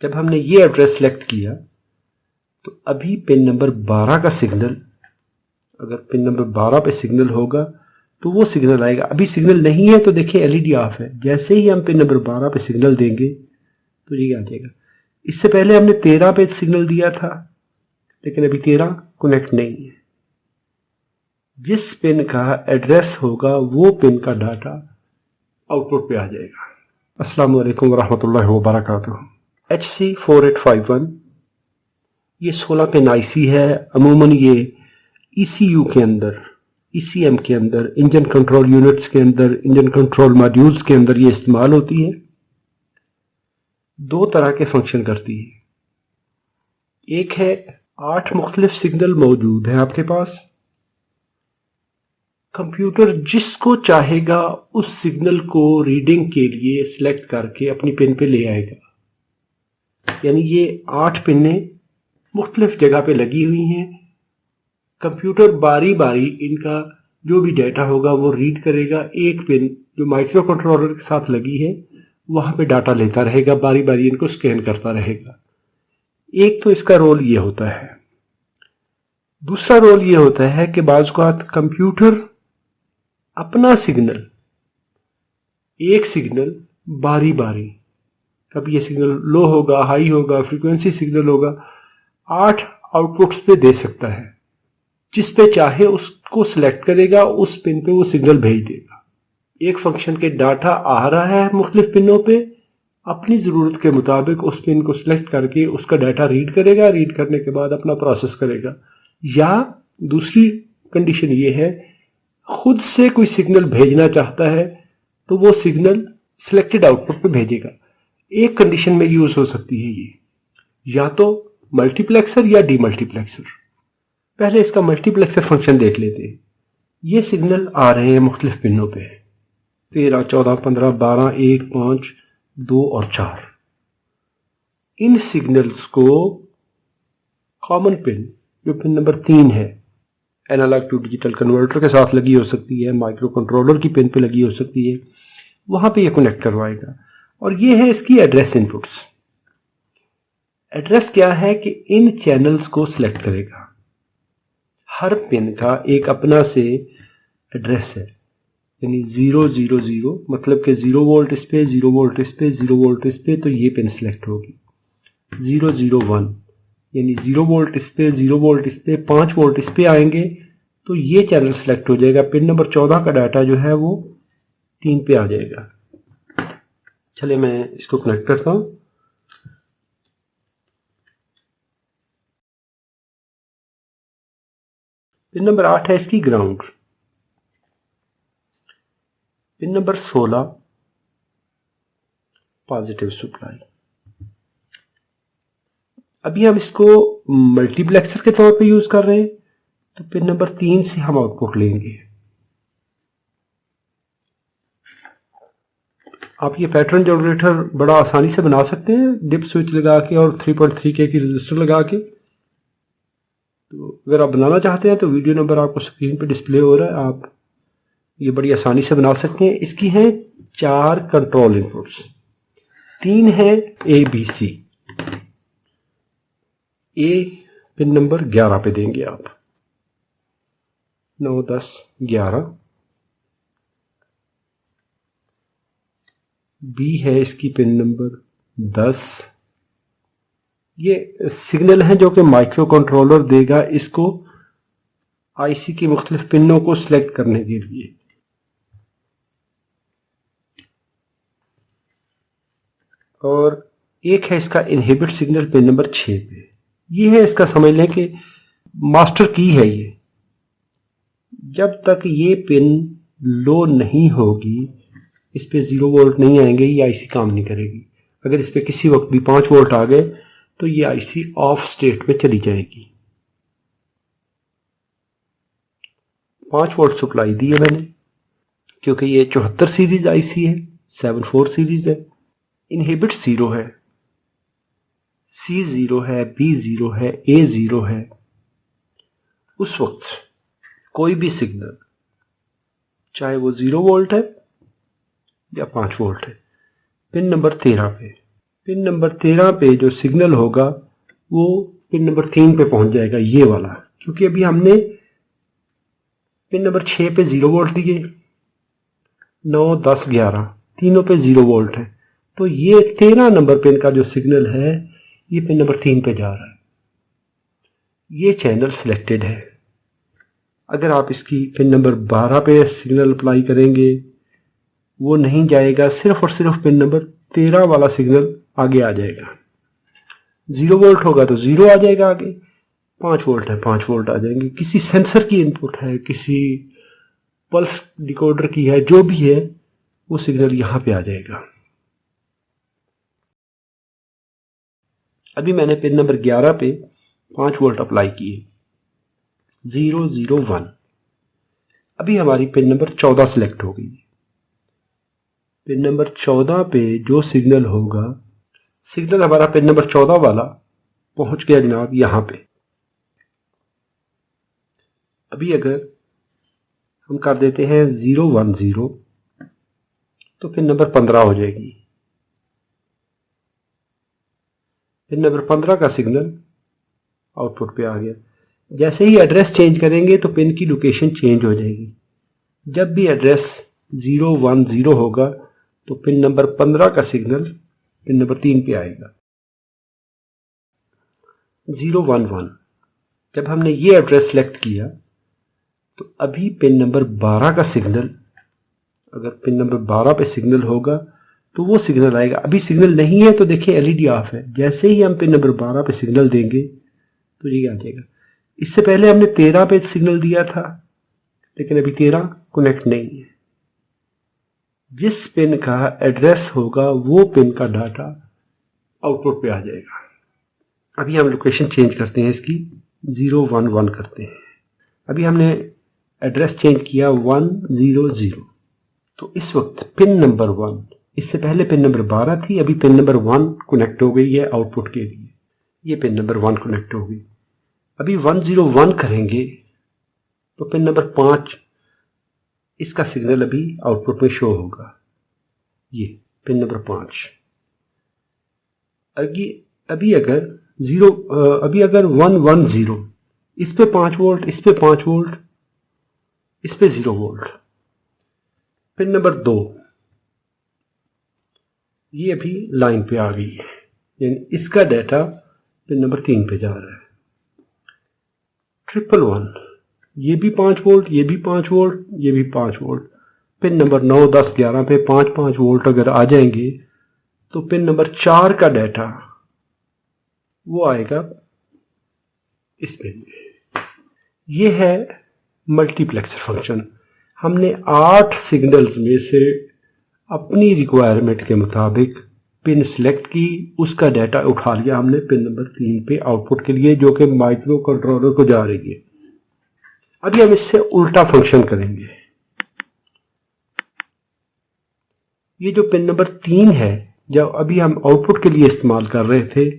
जब हमने ये एड्रेस सेलेक्ट किया तो अभी पिन नंबर 12 का सिग्नल, अगर पिन नंबर 12 पे सिग्नल होगा तो वो सिग्नल आएगा। अभी सिग्नल नहीं है तो देखिए एलईडी ऑफ है। जैसे ही हम पिन नंबर 12 पे सिग्नल देंगे तो ये आ जाएगा। इससे पहले हमने 13 पे सिग्नल दिया था, लेकिन अभी 13 कनेक्ट नहीं है। जिस पिन का एड्रेस होगा वो पिन का डाटा आउटपुट पे आ जाएगा। अस्सलाम वालेकुम वरहमतुल्लाहि वबरकातुहू। HC4851 ये 16 पिन आईसी है। अमूमन ये ECU के अंदर, ECM के अंदर, इंजन कंट्रोल यूनिट्स के अंदर, इंजन कंट्रोल मॉड्यूल्स के अंदर ये इस्तेमाल होती है। 2 तरह के फंक्शन करती है। एक है 8 मुख्तलिफ सिग्नल मौजूद है आपके पास। कंप्यूटर जिसको चाहेगा उस सिग्नल को रीडिंग के लिए सिलेक्ट करके अपनी पिन पे ले आएगा। यानी ये 8 पिनें मुख्तलिफ जगह पे लगी हुई हैं। कंप्यूटर बारी बारी इनका जो भी डाटा होगा वो रीड करेगा। एक पिन जो माइक्रो कंट्रोलर के साथ लगी है वहां पे डाटा लेता रहेगा, बारी बारी इनको स्कैन करता रहेगा। एक तो इसका रोल ये होता है। दूसरा रोल ये होता है कि बाज़ औक़ात कंप्यूटर अपना सिग्नल, एक सिग्नल बारी बारी, कभी ये सिग्नल लो होगा, हाई होगा, फ्रीक्वेंसी सिग्नल होगा, 8 आउटपुट्स पे दे सकता है। जिस पे चाहे उसको सिलेक्ट करेगा, उस पिन पे वो सिग्नल भेज देगा। एक फंक्शन के डाटा आ रहा है मुख्तलिफ पिनों पे, अपनी ज़रूरत के मुताबिक उस पिन को सिलेक्ट करके उसका डाटा रीड करेगा। रीड करने के बाद अपना प्रोसेस करेगा। या दूसरी कंडीशन ये है, खुद से कोई सिग्नल भेजना चाहता है तो वो सिग्नल सिलेक्टेड आउटपुट पे भेजेगा। एक कंडीशन में यूज हो सकती है ये, या तो मल्टीप्लेक्सर या डीमल्टीप्लेक्सर। पहले इसका मल्टीप्लेक्सर फंक्शन देख लेते हैं। ये सिग्नल आ रहे हैं मुख्तलिफ पिनों पे, 13, 14, 15, 12, 1, 5, 2 और 4। इन सिग्नल्स को कॉमन पिन, जो पिन नंबर 3 है, एनालॉग टू डिजिटल कन्वर्टर के साथ लगी हो सकती है, माइक्रो कंट्रोलर की पिन पे लगी हो सकती है, वहां पे ये कनेक्ट करवाएगा। और ये है इसकी एड्रेस इनपुट्स। एड्रेस क्या है कि इन चैनल्स को सिलेक्ट करेगा। हर पिन का एक अपना से एड्रेस है, यानी 000 मतलब कि 0 वोल्ट इस पे, 0 वोल्ट इस पे, 0 वोल्ट इस पे, तो ये पिन सिलेक्ट होगी। 001 यानी 0 वोल्ट इस पे, 0 वोल्ट इस पे, 5 वोल्ट इस पे आएंगे तो ये चैनल सिलेक्ट हो जाएगा। पिन नंबर 14 का डाटा जो है वो 3 पे आ जाएगा। चलिए मैं इसको कनेक्ट करता हूं। पिन नंबर 8 है इसकी ground. Pin number 16 positive supply. अभी हम इसको मल्टीप्लेक्सर के तौर पे यूज कर रहे हैं, तो पिन नंबर 3 से हम आउटपुट लेंगे। आप ये पैटर्न जनरेटर बड़ा आसानी से बना सकते हैं, डिप स्विच लगा के और 3.3K की रजिस्टर लगा के। तो अगर आप बनाना चाहते हैं तो वीडियो नंबर आपको स्क्रीन पे डिस्प्ले हो रहा है, आप ये बड़ी आसानी से बना सकते हैं। इसकी हैं 4 कंट्रोल इनपुट्स, 3 है ABC। ए पिन नंबर 11 पे देंगे आप, 9, 10, 11। बी है इसकी पिन नंबर 10। ये सिग्नल है जो कि माइक्रो कंट्रोलर देगा इसको आईसी की मुख्तलिफ पिनों को सिलेक्ट करने के लिए। और एक है इसका इनहिबिट सिग्नल पिन नंबर 6 पे। ये है इसका, समझ लें कि मास्टर की है ये। जब तक ये पिन लो नहीं होगी, इस पे 0 वोल्ट नहीं आएंगे, ये आईसी काम नहीं करेगी। अगर इस पे किसी वक्त भी 5 वोल्ट आ गए तो ये आईसी ऑफ स्टेट में चली जाएगी। 5 वोल्ट सप्लाई दी है मैंने, क्योंकि ये 74 सीरीज आईसी है, 74 सीरीज है। इनहिबिट 0 है, C0 है, B0 है, A0 है। उस वक्त कोई भी सिग्नल, चाहे वो 0 वोल्ट है या 5 वोल्ट है, पिन नंबर 13 पे पिन नंबर 13 पे जो सिग्नल होगा वो पिन नंबर 3 पे पहुंच जाएगा, ये वाला, क्योंकि अभी हमने पिन नंबर 6 पे 0 वोल्ट दिए, 9, 10, 11 तीनों पे 0 वोल्ट है, तो ये 13 नंबर पिन का जो सिग्नल है ये पिन नंबर 3 पे जा रहा है, ये चैनल सिलेक्टेड है। अगर आप इसकी पिन नंबर 12 पे सिग्नल अप्लाई करेंगे वो नहीं जाएगा, सिर्फ और सिर्फ पिन नंबर 13 वाला सिग्नल आगे आ जाएगा। 0 वोल्ट होगा तो 0 आ जाएगा आगे, 5 वोल्ट है 5 वोल्ट आ जाएंगे, किसी सेंसर की इनपुट है, किसी पल्स डिकोडर की है, जो भी है वो सिग्नल यहां पे आ जाएगा। अभी मैंने पिन नंबर 11 पे 5 वोल्ट अप्लाई किए, 0, 0, 1। अभी हमारी पिन नंबर 14 सिलेक्ट हो गई। पिन नंबर 14 पे जो सिग्नल होगा, सिग्नल हमारा पिन नंबर 14 वाला पहुंच गया जनाब यहां पे। अभी अगर हम कर देते हैं 0, 1, 0 तो पिन नंबर 15 हो जाएगी। पिन नंबर 15 का सिग्नल आउटपुट पे आ गया। जैसे ही एड्रेस चेंज करेंगे तो पिन की लोकेशन चेंज हो जाएगी। जब भी एड्रेस 0, 1, 0 होगा तो पिन नंबर 15 का सिग्नल पिन नंबर 3 पे आएगा। 0, 1, 1 जब हमने ये एड्रेस सेलेक्ट किया तो अभी पिन नंबर 12 का सिग्नल, अगर पिन नंबर 12 पे सिग्नल होगा तो वो सिग्नल आएगा। अभी सिग्नल नहीं है तो देखिए एलईडी ऑफ है, जैसे ही हम पिन नंबर 12 पे सिग्नल देंगे तो ये आ जाएगा। इससे पहले हमने 13 पे सिग्नल दिया था, लेकिन अभी 13 कनेक्ट नहीं है। जिस पिन का एड्रेस होगा वो पिन का डाटा आउटपुट पे आ जाएगा। अभी हम लोकेशन चेंज करते हैं इसकी, 0, 1, 1 करते हैं। अभी हमने एड्रेस चेंज किया 1, 0, 0, तो इस वक्त पिन नंबर 1, इससे पहले पिन नंबर 12 थी, अभी पिन नंबर 1 कनेक्ट हो गई है आउटपुट के लिए। ये पिन नंबर 1 कनेक्ट हो गई। अभी 1, 0, 1 करेंगे तो पिन नंबर 5, इसका सिग्नल अभी आउटपुट में शो होगा, ये पिन नंबर 5। अभी अगर 1, 1, 0, इस पे 5 वोल्ट, इस पे 5 वोल्ट, इस पे 0 वोल्ट। पिन नंबर 2 ये अभी लाइन पे आ गई है, यानी इसका डाटा पिन नंबर 3 पे जा रहा है। 111 ये भी 5 वोल्ट, ये भी 5 वोल्ट, ये भी 5 वोल्ट। पिन नंबर 9, 10, 11 पे 5, 5 वोल्ट अगर आ जाएंगे तो पिन नंबर 4 का डाटा वो आएगा इस पिन में। ये है मल्टीप्लेक्सर फंक्शन। हमने 8 सिग्नल्स में से अपनी रिक्वायरमेंट के मुताबिक पिन सिलेक्ट की, उसका डाटा उठा लिया हमने पिन नंबर 3 पे आउटपुट के लिए, जो कि माइक्रो कंट्रोलर को जा रही है। अभी हम इससे उल्टा फंक्शन करेंगे। ये जो पिन नंबर 3 है, जब अभी हम आउटपुट के लिए इस्तेमाल कर रहे थे,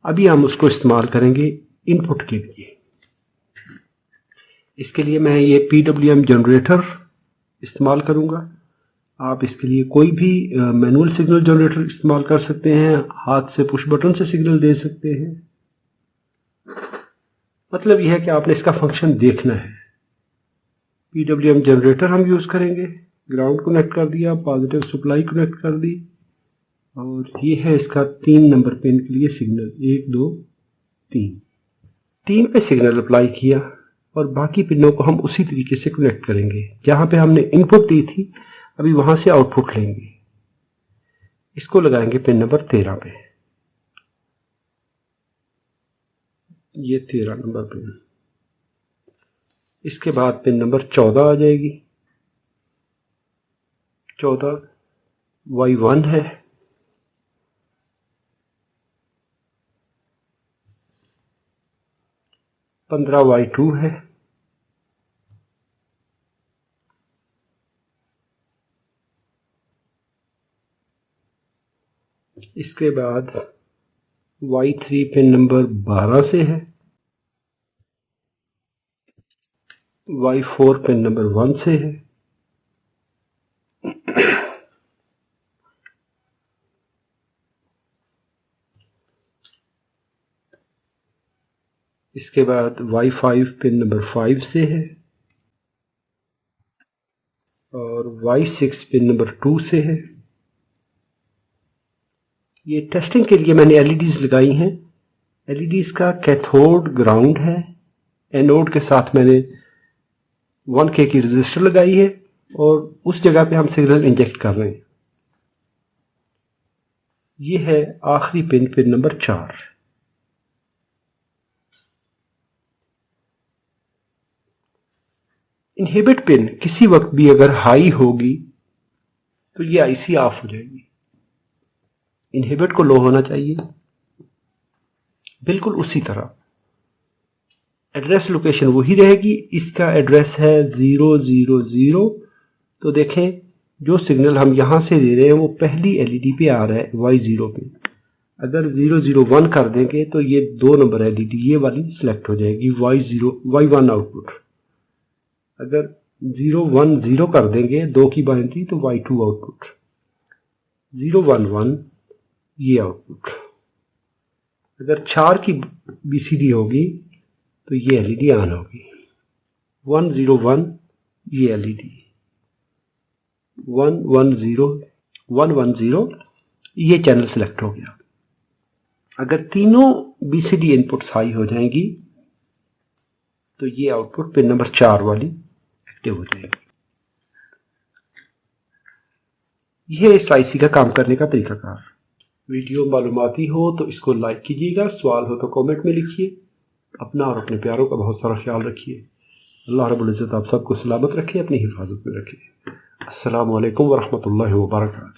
अभी हम उसको इस्तेमाल करेंगे इनपुट के लिए। इसके लिए मैं ये PWM जनरेटर इस्तेमाल करूंगा। आप इसके लिए कोई भी मैनुअल सिग्नल जनरेटर इस्तेमाल कर सकते हैं, हाथ से पुश बटन से सिग्नल दे सकते हैं। मतलब यह है कि आपने इसका फंक्शन देखना है। PWM जनरेटर हम यूज करेंगे, ग्राउंड कनेक्ट कर दिया, पॉजिटिव सप्लाई कनेक्ट कर दी, और ये है इसका 3 नंबर पिन के लिए सिग्नल, 1, 2, 3 पे सिग्नल अप्लाई किया, और बाकी पिनों को हम उसी तरीके से कनेक्ट करेंगे। जहां पे हमने इनपुट दी थी अभी वहां से आउटपुट लेंगे। इसको लगाएंगे पिन नंबर 13 पे, ये 13 नंबर पिन। इसके बाद पिन नंबर 14 आ जाएगी। 14 Y1 है, 15 Y2 है, इसके बाद Y3 पिन नंबर 12 से है, Y4 पिन नंबर 1 से है, इसके बाद Y5 पिन नंबर 5 से है और Y6 पिन नंबर 2 से है। ये टेस्टिंग के लिए मैंने LEDs लगाई हैं। LEDs का कैथोड ग्राउंड है। एनोड के साथ मैंने 1K की रजिस्टर लगाई है और उस जगह पे हम सिग्नल इंजेक्ट कर रहे हैं। ये है आखिरी pin, pin number 4। Inhibit pin किसी वक्त भी अगर हाई होगी तो ये IC ऑफ हो जाएगी। इनहिबिट को लो होना चाहिए। बिल्कुल उसी तरह एड्रेस लोकेशन वही रहेगी। इसका एड्रेस है 000। तो देखें जो सिग्नल हम यहां से दे रहे हैं वो पहली LED पे आ रहा है Y0 पे। अगर 001 कर देंगे तो ये 2 नंबर LED ये वाली सिलेक्ट हो जाएगी Y1 आउटपुट। अगर 010 कर देंगे 2 की बाइनरी तो Y2 आउटपुट। 011 ये आउटपुट। अगर 4 की BCD होगी तो ये LED ऑन होगी। 101 ये LED, 110 ये चैनल सिलेक्ट हो गया। अगर तीनों BCD इनपुट्स हाई हो जाएंगी तो ये आउटपुट पिन नंबर 4 वाली एक्टिव हो जाएगी। यह इस IC का काम करने का तरीकाकार। वीडियो मालूमाती हो तो इसको लाइक कीजिएगा, सवाल हो तो कमेंट में लिखिए। अपना और अपने प्यारों का बहुत सारा ख्याल रखिए। अल्लाह रब्बुल इज़्ज़त आप सबको सलामत रखे, अपनी हिफाजत में रखे। अस्सलामु अलैकुम वरहमतुल्लाहि वबरकातुहू।